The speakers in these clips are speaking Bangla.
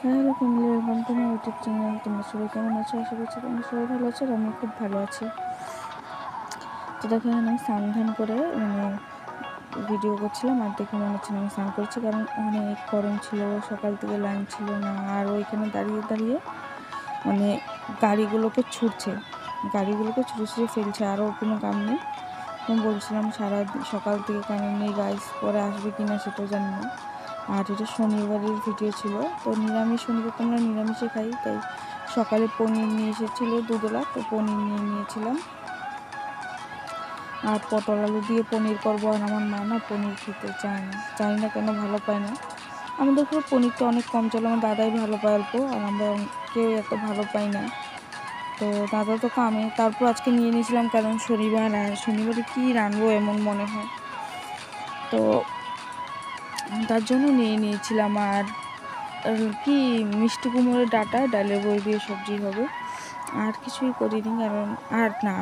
Hello family, welcome to my YouTube channel. তোমরা সবাই কেমন আছো? আশা করছি তোমরা সবাই ভালো আছো, আর আমি খুব ভালো আছি। তো দেখো, আমি স্নান ধান করে ভিডিও করছিলাম, আর দেখে মনে হচ্ছে আমি স্নান করছি, কারণ অনেক গরম ছিল, সকাল থেকে লাইন ছিল না। আর ওইখানে দাঁড়িয়ে দাঁড়িয়ে গাড়িগুলোকে ছুঁড়ে ফেলছে, আরও কোনো কাম নেই। আমি বলছিলাম সকাল থেকে কারেন্ট নেই গাইস, পরে আসবে কিনা সেটাও জানি না। আর এটা শনিবারের ভিডিও ছিল, তো শনিবার তোমরা নিরামিষে খাই, তাই সকালে পনির নিয়ে এসেছিলো দুধলা, তো পনির নিয়ে নিয়েছিলাম। আর পটল আলু দিয়ে পনির করবো, আর আমার মা না পনির খেতে চায় না, জানি না কেন, ভালো পায় না। আমাদের পুরো পনিরটা অনেক কম চলে, আমার দাদাই ভালো পায় অল্প, আর আমরা কেউ এত ভালো পাই না। তো দাদা তো কামে, তারপর আজকে নিয়ে নিয়েছিলাম, কারণ শনিবার, আর শনিবারে কী রানবো এমন মনে হয়, তো তার জন্য নিয়ে নিয়েছিলাম। আর কি মিষ্টি কুমড়োর ডাঁটা, ডালের বড়ি দিয়ে সবজি হবে, আর কিছুই করিনি। কারণ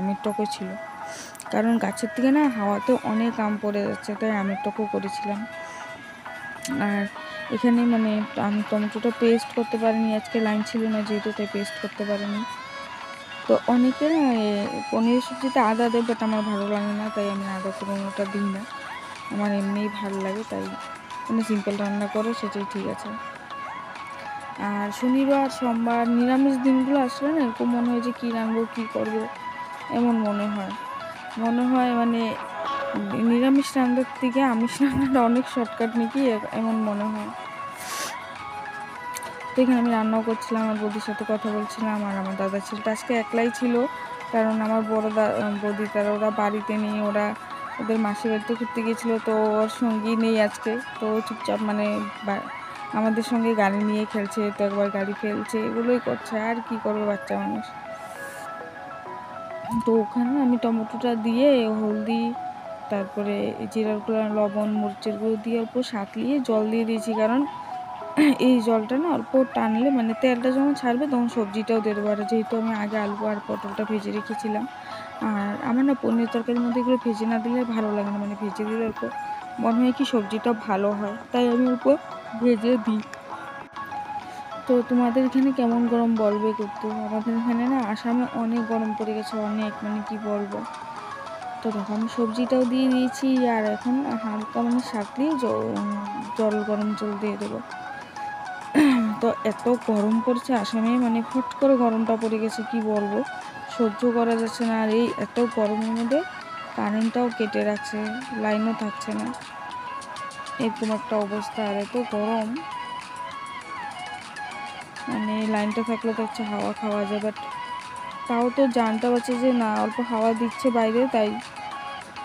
আমের টকও ছিল, কারণ গাছের থেকে না হাওয়াতে অনেক আম পড়ে যাচ্ছে, তাই আমের টকও করেছিলাম। আর এখানে আমি টমেটোটা পেস্ট করতে পারিনি, আজকে লাইন ছিল না যেহেতু, তাই পেস্ট করতে পারিনি। তো অনেকে না পনিরের সবজিতে আদা দেয়, বাট আমার ভালো লাগে না, তাই আমি আদা কোনোটা দিই না, আমার এমনিই ভালো লাগে, তাই সিম্পল রান্না করো সেটাই ঠিক আছে। আর শনিবার সোমবার নিরামিষ দিনগুলো আসলে না এরকম মনে হয় যে কী রান্নবো কী করবো এমন মনে হয় নিরামিষ রান্নার থেকে আমিষ রান্নাটা অনেক শর্টকাট নাকি এমন মনে হয়। তো এখানে আমি রান্নাও করছিলাম, আমার বৌদির সাথে কথা বলছিলাম, আর আমার দাদা ছেলেটা আজকে একলাই ছিল, কারণ আমার বৌদি তারা ওরা বাড়িতে নেই, ওদের মাসির বাড়িতে ঘুরতে গিয়েছিলো, তো ওর সঙ্গী নেই আজকে, তো চুপচাপ আমাদের সঙ্গে গাড়ি নিয়ে খেলছে, তো একবার গাড়ি ফেলছে, এগুলোই করছে, আর কি করবে বাচ্চা মানুষ। তো ওখানে আমি টমেটোটা দিয়ে হলদি, তারপরে জিরার গুঁড়ো, লবণ, মরিচের গুঁড়ো দিয়ে অল্প সাঁতলিয়ে জল দিয়ে দিয়েছি, কারণ এই জলটা না অল্প টানলে তেলটা যখন ছাড়বে তখন সবজিটাও দিয়ে দেবো। আর যেহেতু আমি আগে আলু আর পটলটা ভেজে রেখেছিলাম, আর আমার না পনির তরকারির মধ্যে এগুলো ভেজে না দিলে ভালো লাগে না, ভেজে দিলে অল্প মনে হয় কি সবজিটা ভালো হয়, তাই আমি অল্প ভেজে দিই। তো তোমাদের এখানে কেমন গরম বলবে করতো? আমাদের এখানে না আসামে অনেক গরম পড়ে গেছে, অনেক কি বলবো। তো দেখো আমি সবজিটাও দিয়ে দিয়েছি, আর এখন হালকা সাঁতলিয়ে গরম জল দিয়ে দেবো। তো এত গরম পড়ছে আসামে, ফট করে গরমটা পড়ে গেছে, কি বলবো, সহ্য করা যাচ্ছে না। আর এই এত গরমের মধ্যে কারেন্টটাও কেটে রাখছে, লাইনও থাকছে না, এরকম একটা অবস্থা। আর এত গরম, লাইনটা থাকলে তো হচ্ছে হাওয়া খাওয়া যায়, বাট তাও তো জানতে পারছে যে না অল্প হাওয়া দিচ্ছে বাইরে, তাই।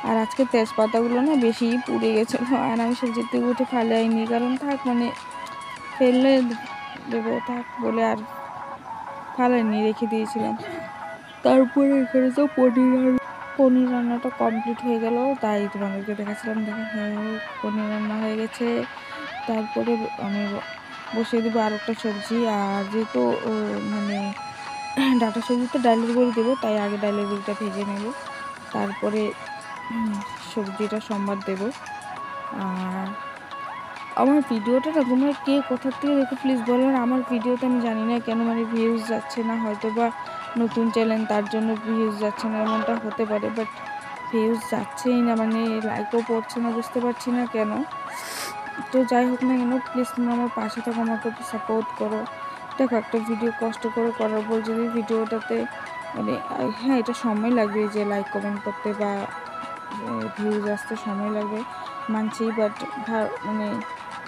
আর আজকে তেজপাতাগুলো না বেশি পুড়ে গেছিলো, আর আমি সবজির থেকে উঠে ফালাইনি, কারণ থাক ফেললে দেবো থাক বলে আর ফালাইনি, রেখে দিয়েছিলাম। তারপরে এখানে তো পনির রান্নাটা কমপ্লিট হয়ে গেল, তাই তোমাদেরকে দেখাচ্ছিলাম। পনির রান্না হয়ে গেছে, তারপরে আমি বসিয়ে দেবো আর একটা সবজি। আর যেহেতু ডাঁটা সবজিতে ডালের বড়ি দেবো, তাই আগে ডালের বড়িটা ভেজে নেব, তারপরে সবজিটা সোমবার দেবো। আর আমার ভিডিওটা না তোমরা কে কোথার থেকে দেখো প্লিজ বলো। আর আমার ভিডিওতে আমি জানি না কেন ভিউজ যাচ্ছে না, হয়তো বা নতুন চ্যানেল তার জন্য ভিউজ যাচ্ছে না, এমনটা হতে পারে, বাট ভিউজ যাচ্ছেই না, লাইকও পড়ছে না, বুঝতে পারছি না কেন। তো যাই হোক না কেন, প্লিজ তোমরা আমার পাশে থাকো, আমাকে সাপোর্ট করো। দেখো একটা ভিডিও কষ্ট করে করার পর যদি ভিডিওটাতে হ্যাঁ এটা সময় লাগবে, যে লাইক কমেন্ট করতে বা ভিউজ আসতে সময় লাগবে মানছি, বাট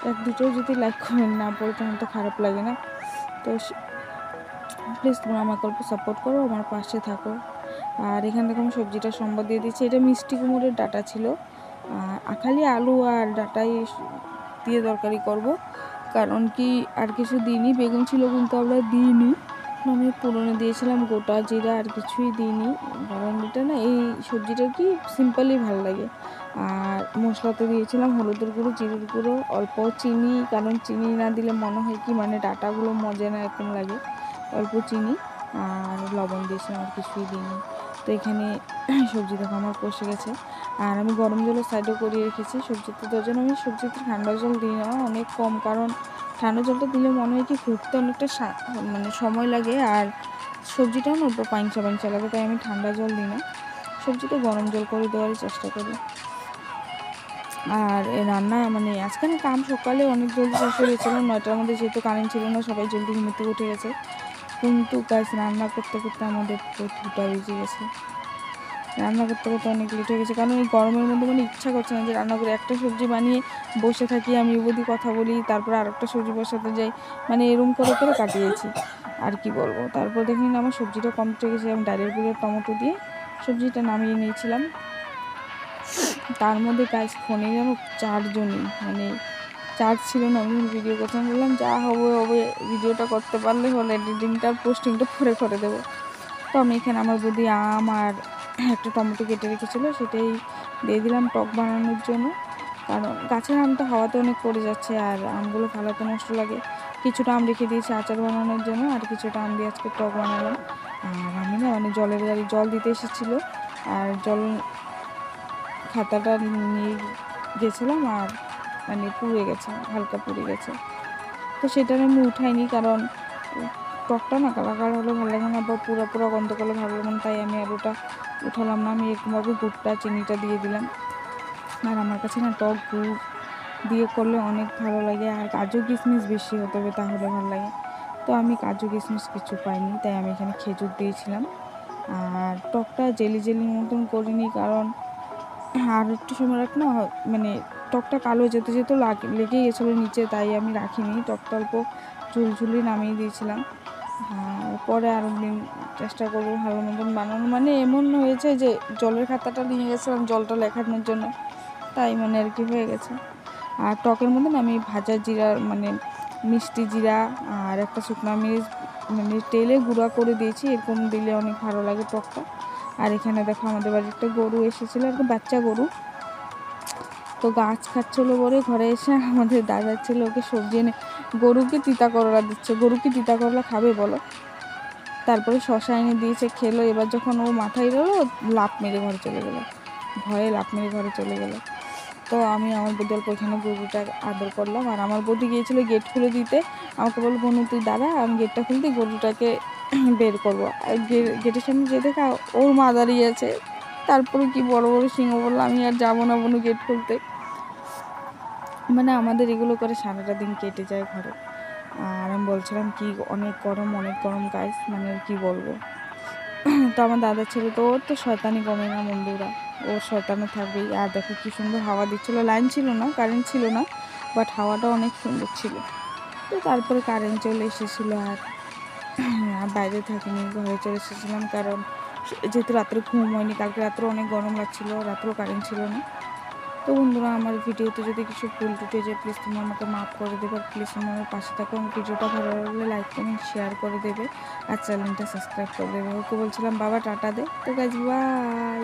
এক দুটো যদি লাইক কমেন্ট না পড়ে তখন তো খারাপ লাগে না। তো প্লিজ তোমরা আমাকে অল্প সাপোর্ট করো, আমার পাশে থাকো। আর এখান থেকে আমি সবজিটা সোমবার দিয়ে দিচ্ছি, এটা মিষ্টি কুমড়োর ডাঁটা ছিল, খালি আলু আর ডাঁটাই দিয়ে তরকারি করব, কারণ কি আর কিছু দিইনি। বেগুন ছিল কিন্তু আমরা দিইনি, পুরনো দিয়েছিলাম গোটা জিরা, আর কিছুই দিইনি, কারণ এটা না এই সবজিটা কি সিম্পলই ভালো লাগে। আর মশলাতে দিয়েছিলাম হলুদের গুঁড়ো, জিরের গুঁড়ো, অল্প চিনি, কারণ চিনি না দিলে মনে হয় কি ডাঁটাগুলো মজে না এরকম লাগে, অল্প চিনি আর লবণ দিয়েছিলাম, আর কিছুই দিইনি। তো এখানে সবজি দেখো আমার কষে গেছে, আর আমি গরম জলের সাইডে করিয়ে রেখেছি সবজিতে। তার জন্য আমি সবজিতে ঠান্ডা জল দিই না অনেক কম, কারণ ঠান্ডা জলটা দিলে মনে হয় কি ফুটতে অনেকটা মানে সময় লাগে, আর সবজিটাও না একটু পাইংচা পাইংচা লাগে, তাই আমি ঠান্ডা জল দিই না, সবজিতে গরম জল করে দেওয়ারই চেষ্টা করি। আর রান্না মানে আজকে না কাম সকালে অনেক জলদি শেষ হয়ে গেছিলো, 9টার মধ্যে, যেহেতু কারেন্ট ছিল না সবাই জলদি ঘুমোতে উঠে গেছে। কিন্তু গাছ রান্না করতে করতে আমাদের 2টা বেজে গেছে, রান্না করতে করতে অনেক লেট হয়ে গেছে, কারণ এই গরমের মধ্যে মানে ইচ্ছা করছে না যে রান্না করে একটা সবজি বানিয়ে বসে থাকি, আমি বৌদি কথা বলি, তারপর আরেকটা সবজি বসাতে যাই, মানে এরম করে করে কাটিয়েছি আর কি বলবো। তারপর দেখুন আমার সবজিটা কমপ্লিট হয়ে গেছে, আমি ডালের গুঁড়ো টমেটো দিয়ে সবজিটা নামিয়ে নিয়েছিলাম। তার মধ্যে গাছ ফোনে যেন চার্জও মানে চার্জ ছিল না, আমি ভিডিও করতে বললাম যা হবে হবে, ভিডিওটা করতে পারলে হলো, এডিটিংটা পোস্টিংটা পরে করে দেবো। তো আমি এখানে আমার বৌদি আম আর একটা টমেটো কেটে রেখেছিলো, সেটাই দিয়ে দিলাম টক বানানোর জন্য, কারণ গাছের আমটা হাওয়াতে অনেক পড়ে যাচ্ছে আর আমগুলো ফালাতে নষ্ট লাগে। কিছুটা আম রেখে দিয়েছি আচার বানানোর জন্য, আর কিছুটা আম দিয়ে আজকে টক বানালাম। আর আমি না মানে জলের গাড়ি জল দিতে এসেছিলো, আর জল খাতাটা নিয়ে গেছিলাম, আর মানে পুড়ে গেছে, হালকা পুড়ে গেছে, তো সেটা আমি উঠাইনি, কারণ টকটা না কালা কালা হলে ভালো লাগে না, বা পুরো পুরো গন্ধ করলে ভালো লাগে না, তাই আমি আর ওটা উঠালাম না। আমি এরকমভাবে গুড়টা চিনিটা দিয়ে দিলাম, আর আমার কাছে না টক গুড় দিয়ে করলে অনেক ভালো লাগে, আর কাজু কিশমিশ বেশি হতে হবে তাহলে ভালো লাগে। তো আমি কাজু কিশমিশ কিছু পাইনি, তাই আমি এখানে খেজুর দিয়েছিলাম। আর টকটা জেলি জেলির মতন করিনি, কারণ আর একটু সময় রাখ না মানে টকটা কালো যেতে যেতে লেগেই গেছিলো নিচে, তাই আমি রাখিনি, টকটা অল্প ঝুলঝুলি নামিয়ে দিয়েছিলাম। আর পরে আরও দিন চেষ্টা করবো ভালো মতন বানানো, মানে এমন হয়েছে যে জলের খাতাটা নিয়ে গেছিলাম জলটা লেখানোর জন্য, তাই মানে আর কি হয়ে গেছে। আর টকের মধ্যে না আমি ভাজা জিরা মানে মিষ্টি জিরা আর একটা শুকনো মরিচ মানে তেলে গুঁড়া করে দিয়েছি, এরকম দিলে অনেক ভালো লাগে টকটা। আর এখানে দেখো আমাদের বাড়ির একটা গরু এসেছিলো, একটা বাচ্চা গরু, তো গাছ খাচ্ছিলো বলে ঘরে এসে আমাদের দাদা ছিল ওকে সবজি এনে গরুকে তিতা করলা দিচ্ছে, গরুকে তিতা করলা খাবে বলো? তারপরে শশা এনে দিয়েছে, খেলো, এবার যখন ও মাথায় রলো লাফ মেরে ঘরে চলে গেলো, ভয়ে লাফ মেরে ঘরে চলে গেলো। তো আমি আমার বৌদি অল্প ওইখানে গরুটা আদর করলাম, আর আমার বৌদি গিয়েছিলো গেট খুলে দিতে, আমাকে বললো বোনু তুই দাঁড়া, আমি গেটটা খুলতে গরুটাকে বের করবো, আর গেটের সামনে যে দেখা ওর মা দাঁড়িয়ে আছে, তারপরে কি বড় বড় সিংহ বললো আমি আর যাবো না বোনু গেট খুলতে। মানে আমাদের এগুলো করে সারাটা দিন কেটে যায় ঘরে। আর আমি বলছিলাম কি অনেক গরম গাইস, মানে কি বলবো। তো আমার দাদার ছেলে তো ওর তো শয়তানি কমে না বন্ধুরা, ওর শয়তানি থাকবেই। আর দেখো কি সুন্দর হাওয়া দিচ্ছিলো, লাইন ছিল না, কারেন্ট ছিল না, বাট হাওয়াটা অনেক সুন্দর ছিল। তো তারপরে কারেন্ট চলে এসেছিলো, আর বাইরে থাকিনি, ঘরে চলে এসেছিলাম, কারণ যেহেতু রাত্রে ঘুম হয়নি, কালকে রাত্রে অনেক গরম লাগছিলো, রাত্রেও কারেন্ট ছিল না। তো বন্ধুরা আমার ভিডিওতে যদি কিছু ভুল টুটে যায় প্লিজ তোমরা আমাকে মাফ করে দেবে, আর প্লিজ তোমরা আমার পাশে থাকো, আমার ভিডিওটা ভালো লাগলে লাইক কমেন্ট শেয়ার করে দেবে, আর চ্যানেলটা সাবস্ক্রাইব করে দেবে। ওকে বলছিলাম বাবা টাটা দে, তো গাইজ বাই।